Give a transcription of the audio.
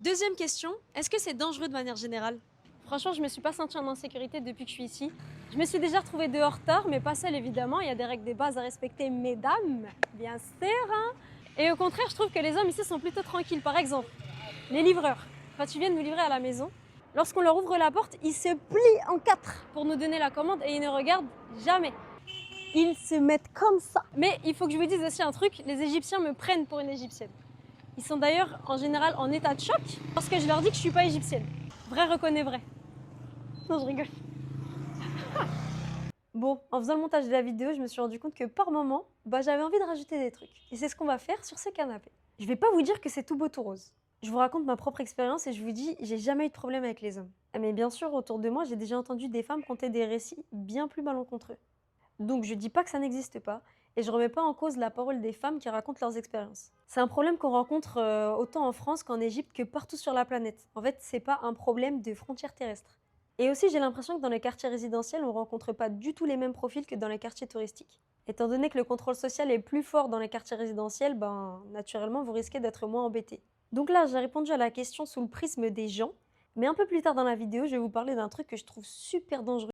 Deuxième question, est-ce que c'est dangereux de manière générale? Franchement, je me suis pas sentie en insécurité depuis que je suis ici. Je me suis déjà retrouvée dehors tard, mais pas seule évidemment. Il y a des règles de base à respecter, mesdames, bien sûr. Et au contraire, je trouve que les hommes ici sont plutôt tranquilles. Par exemple, les livreurs. Quand ils viennent nous livrer à la maison, lorsqu'on leur ouvre la porte, ils se plient en quatre pour nous donner la commande et ils ne regardent jamais. Ils se mettent comme ça. Mais il faut que je vous dise aussi un truc, les Égyptiens me prennent pour une Égyptienne. Ils sont d'ailleurs en général en état de choc parce que je leur dis que je suis pas égyptienne. Vrai reconnaît vrai. Non, je rigole. Bon, en faisant le montage de la vidéo, je me suis rendu compte que par moment, j'avais envie de rajouter des trucs. Et c'est ce qu'on va faire sur ce canapé. Je vais pas vous dire que c'est tout beau tout rose. Je vous raconte ma propre expérience et je vous dis, j'ai jamais eu de problème avec les hommes. Mais bien sûr, autour de moi, j'ai déjà entendu des femmes conter des récits bien plus malencontreux. Donc je dis pas que ça n'existe pas, et je remets pas en cause la parole des femmes qui racontent leurs expériences. C'est un problème qu'on rencontre autant en France qu'en Égypte que partout sur la planète. En fait, c'est pas un problème de frontières terrestres. Et aussi, j'ai l'impression que dans les quartiers résidentiels, on rencontre pas du tout les mêmes profils que dans les quartiers touristiques. Étant donné que le contrôle social est plus fort dans les quartiers résidentiels, naturellement, vous risquez d'être moins embêté. Donc là, j'ai répondu à la question sous le prisme des gens, mais un peu plus tard dans la vidéo, je vais vous parler d'un truc que je trouve super dangereux